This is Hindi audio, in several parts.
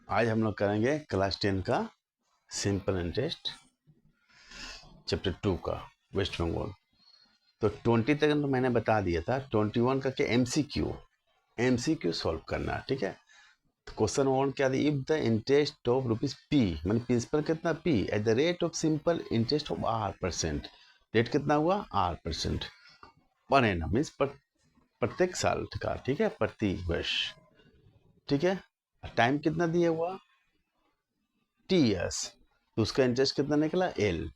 आज हम लोग करेंगे क्लास 10 का सिंपल इंटरेस्ट चैप्टर 2 का वेस्ट बंगाल। तो 20 तक तो मैंने बता दिया था। 21 का क्या एमसीक्यू सॉल्व करना है, ठीक है। तो क्वेश्चन वन क्या था, if the interest of rupees P, मैंने प्रिंसिपल कितना P eight the rate of simple interest of are percent, rate कितना हुआ are percent per annum, means प्रत्येक साल का, ठीक है, प्रति वर्ष, ठीक है। टाइम कितना दिया हुआ टी ईयर्स, तो उसका इंटरेस्ट कितना निकला एल।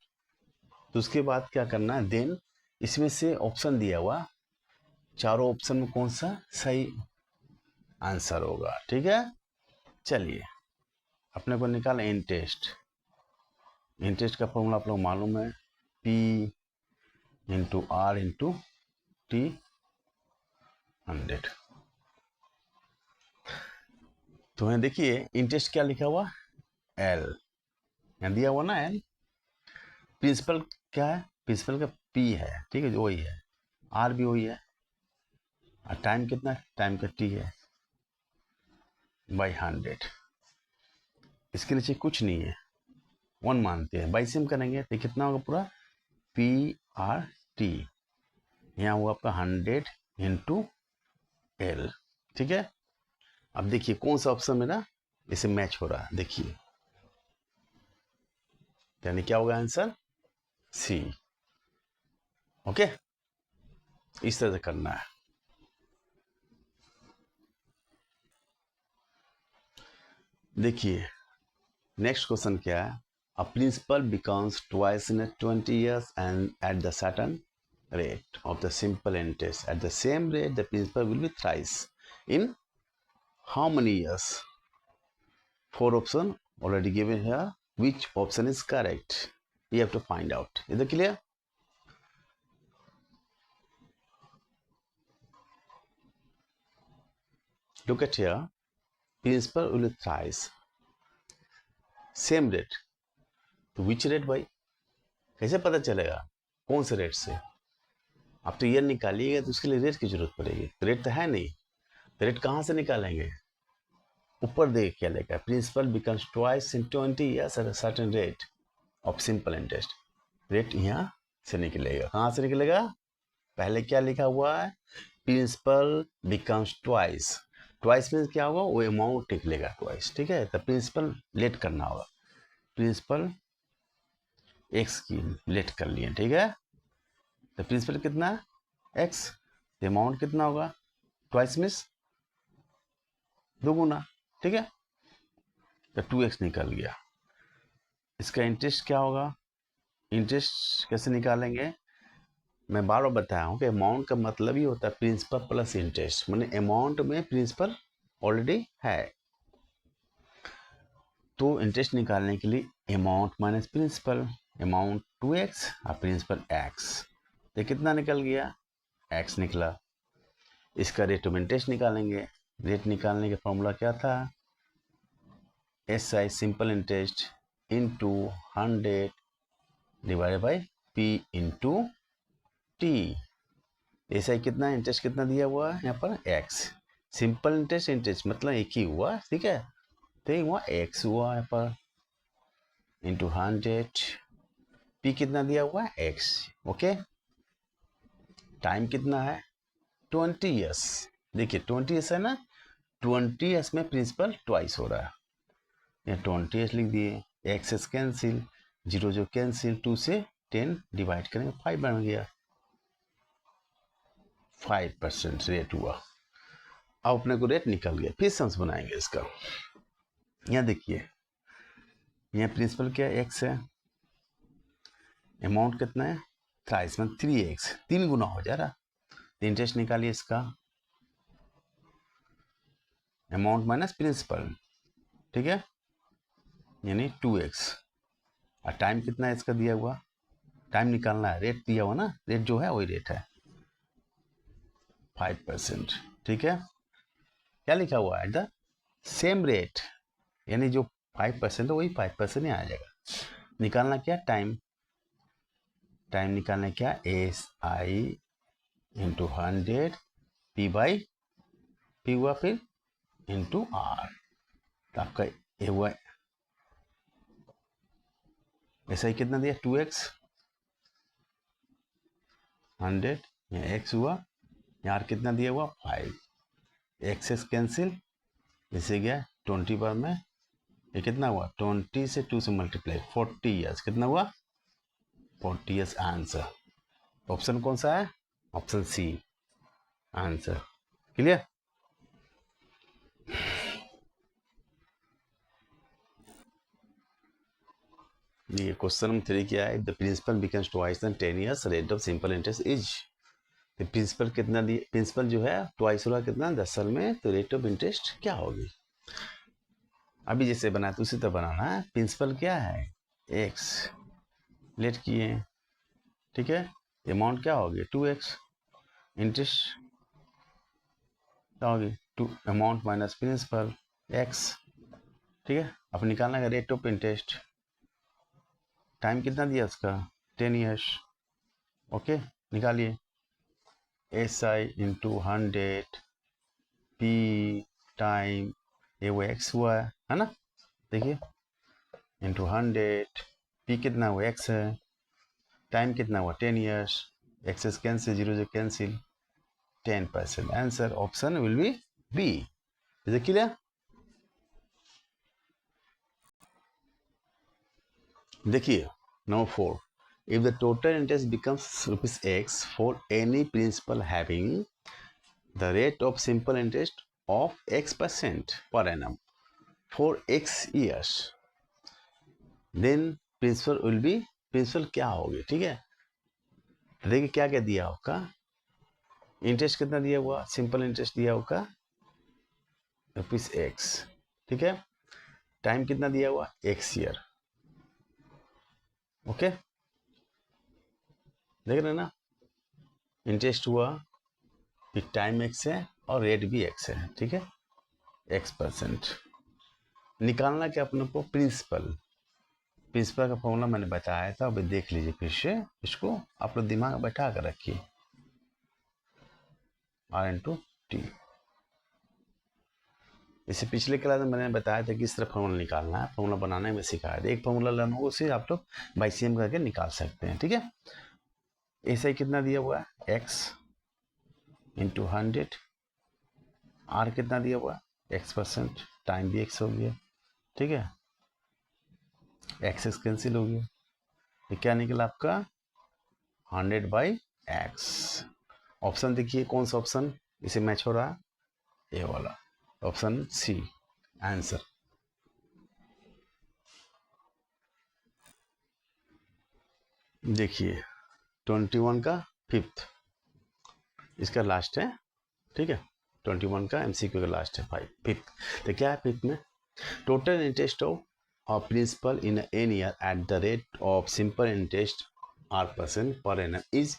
तो उसके बाद क्या करना है, देन इसमें से ऑप्शन दिया हुआ, चारों ऑप्शन में कौन सा सही आंसर होगा, ठीक है। चलिए अपने को निकाला इंटरेस्ट। इंटरेस्ट का फॉर्मूला आप लोग मालूम है, P into R into T 100। तो यहाँ देखिए इंटरेस्ट क्या लिखा हुआ एल, यहाँ दिया हुआ ना एल। प्रिंसिपल क्या है, प्रिंसिपल का पी है, ठीक है, जो वही है। आर भी वही है, और टाइम कितना है, टाइम का टी है बाई 100। इसके नीचे कुछ नहीं है, 1 मानते हैं, बाई से हम करेंगे तो कितना होगा पूरा पी आर टी, यहाँ हुआ आपका 100 इंटू एल, ठीक है। अब देखिए कौन सा ऑप्शन मेरा इसे मैच हो रहा है, देखिए यानी क्या होगा आंसर सी। ओके, इस तरह से करना है। देखिए नेक्स्ट क्वेश्चन क्या है, a principal becomes twice in 20 years and at the certain rate of the simple interest at the same rate the principal will be thrice in how many years? 4 option already given here. Which option is correct? You have to find out. Is it clear? Look at here. Principal will be thrice. Same rate. तो which rate भाई, कैसे पता चलेगा कौन से रेट से? आप तो ईयर निकालिएगा तो उसके लिए रेट की जरूरत पड़ेगी, तो रेट तो है नहीं, तो रेट कहाँ से निकालेंगे? ऊपर देख क्या लिखा, principal becomes twice in 20 years at a certain rate of simple interest। Rate यहाँ से निकलेगा, कहाँ से निकलेगा? पहले क्या लिखा हुआ है, प्रिंसिपल बिकम्स ट्वाइस। ट्वाइस में क्या होगा, वो अमाउंट निकलेगा ट्वाइस, ठीक है। तो प्रिंसिपल लेट करना होगा, प्रिंसिपल एक्स की लेट कर लिए, ठीक है। तो प्रिंसिपल कितना है एक्स, अमाउंट कितना होगा ट्वाइस मीन्स दोगुना, ठीक है। तो 2x निकल गया। इसका इंटरेस्ट क्या होगा, इंटरेस्ट कैसे निकालेंगे, मैं बार बार बताया हूँ कि अमाउंट का मतलब ही होता है प्रिंसिपल प्लस इंटरेस्ट, माने अमाउंट में प्रिंसिपल ऑलरेडी है, तो इंटरेस्ट निकालने के लिए amount minus principal, amount 2x और प्रिंसिपल x, तो कितना निकल गया x निकला। इसका रेट ऑफ इंटरेस्ट निकालेंगे, रेट निकालने का फॉर्मूला क्या था, SI simple interest into 100 divided by P into T. SI कितना, इंटरेस्ट कितना दिया हुआ है यहाँ पर x, सिंपल इंटरेस्ट इंटरेस्ट मतलब एक ही हुआ, ठीक है, तो ये हुआ x हुआ यहाँ पर इंटू 100, P कितना दिया हुआ है x, ओके। टाइम कितना है 20 ईयर्स, देखिए 20 ईयर्स है ना, 20 ईयर्स में प्रिंसिपल ट्वाइस हो रहा है, यहाँ 20 ईयर्स लिख दिए, एक्सेस कैंसिल, जीरो जो कैंसिल, 2 से 10 डिवाइड करेंगे 5 बन गया, 5% रेट हुआ। अब अपने को रेट निकल गया, फिर सम्स बनाएंगे इसका। यहाँ देखिए, यहाँ प्रिंसिपल क्या है एक्स है, अमाउंट कितना है थ्राइस में 3x, 3 गुना हो जा रहा, इंटरेस्ट निकालिए इसका, अमाउंट माइनस प्रिंसिपल, ठीक है, यानी 2x, और टाइम कितना है इसका दिया हुआ, टाइम निकालना है, रेट दिया हुआ ना, रेट जो है वही रेट है 5%, ठीक है। क्या लिखा हुआ है द सेम रेट, यानी जो 5% है वही 5% ही आ जाएगा। निकालना क्या टाइम, टाइम निकालना क्या SI into 100 P by P हुआ फिर इंटू R, तो आपका ये हुआ ऐसा ही कितना दिया 2x 100, यहाँ x हुआ, यहाँ कितना दिया हुआ 5, एक्सेस कैंसिल, इसे गया 20 बार में, ये कितना हुआ 20 से 2 से मल्टीप्लाई 40 ईयर्स, कितना हुआ 40 ईयर्स आंसर। ऑप्शन कौन सा है, ऑप्शन सी आंसर। क्लियर। ये क्वेश्चन नंबर 3 क्या है, the principal becomes twice than 10 years, rate of simple interest is. Principal कितना दिए, प्रिंसिपल जो है ट्वाइस होगा कितना 10 साल में, तो रेट ऑफ इंटरेस्ट क्या होगी। अभी जैसे बनाया तो उसी तरह बनाना है। प्रिंसिपल क्या है एक्स लेट किए, ठीक है, अमाउंट क्या होगी 2x, इंटरेस्ट क्या होगी 2 अमाउंट माइनस प्रिंसिपल x, ठीक है। अब निकालना है रेट ऑफ इंटरेस्ट, टाइम कितना दिया उसका 10 ईयर्स, ओके निकालिए, SI इंटू 100 P टाइम ये वो x हुआ है ना, देखिए इंटू 100 P कितना हुआ x है, टाइम कितना हुआ 10 ईयर्स, एक्सेस कैंसिल, जीरो जो cancel 10%, answer option will be B. Is it clear. देखिए number 4, if the total interest becomes rupees x for any principal having the rate of simple interest of x% per annum for x years, then principal will be, principal क्या होगी, ठीक है। देखिए क्या क्या दिया होगा, इंटरेस्ट कितना दिया हुआ, सिंपल इंटरेस्ट दिया होगा रुपीज एक्स, ठीक है, टाइम कितना दिया हुआ एक्स ईयर, ओके देख रहे हैं ना, इंटरेस्ट हुआ फिर टाइम एक्स है और रेट भी एक्स है, ठीक है x%। निकालना क्या अपने को प्रिंसिपल, प्रिंसिपल का फॉर्मूला मैंने बताया था, अभी देख लीजिए फिर से, इसको आप लोग दिमाग में बैठा कर रखिए, R इंटू टी। इससे पिछले क्लास में मैंने बताया था किस तरह फॉर्मूला निकालना है, फॉर्मूला बनाने में सिखाया था, एक फॉर्मूला लर्न हो उसे आप लोग बाईसीएम करके निकाल सकते हैं, ठीक है। ऐसा ही कितना दिया हुआ है x इंटू 100, R कितना दिया हुआ है x%, टाइम भी x हो गया, ठीक है, एक्सेस कैंसिल हो गया, ये क्या निकला आपका 100/x। ऑप्शन देखिए कौन सा ऑप्शन इसे मैच हो रहा है, ये वाला ऑप्शन सी आंसर। देखिए 21 का फिफ्थ इसका लास्ट है, ठीक है, 21 का एमसीक्यू का लास्ट है फिफ्थ। तो क्या है फिफ्थ में, total interest of principal in N year at the rate of simple interest R% पर एनम is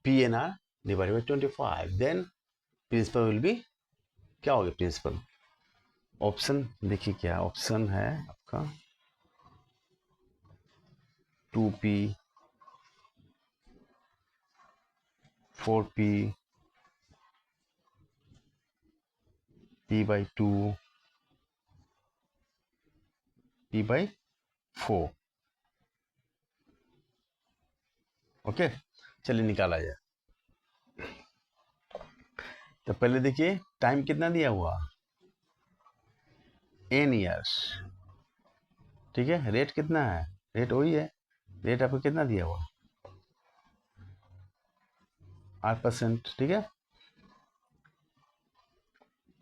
PNR divided by 25, then principal will be क्या होगा प्रिंसिपल। ऑप्शन देखिए क्या ऑप्शन है आपका 2P 4P P/2 P/4, okay चलिए निकाला जाए। तो पहले देखिए टाइम कितना दिया हुआ n ईयर्स, ठीक है, रेट कितना है, रेट वही है, रेट आपको कितना दिया हुआ R%, ठीक है,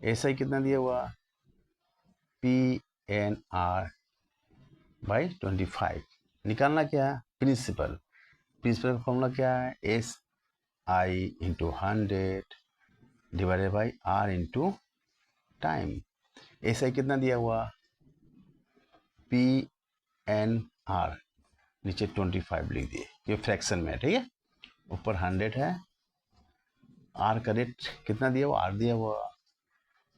ऐसा ही कितना दिया हुआ PNR/25। निकालना क्या है प्रिंसिपल, प्रिंसिपल का फॉर्मूला क्या है SI into 100 divided by R into time, SI कितना दिया हुआ PNR नीचे 25 लिख दिए, ये फ्रैक्शन में है, ठीक है, ऊपर 100 है, R का रेट कितना दिया हुआ R दिया हुआ,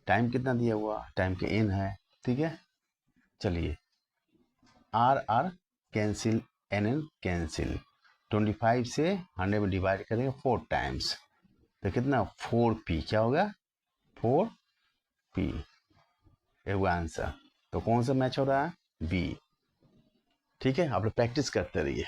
टाइम कितना दिया हुआ टाइम के n है, ठीक है। चलिए R कैंसिल NN कैंसिल, 25 से 100 में डिवाइड करेंगे 4 टाइम्स, तो कितना 4P क्या होगा 4P, ये हुआ आंसर। तो कौन सा मैच हो रहा है? बी। ठीक है, आप लोग प्रैक्टिस करते रहिए।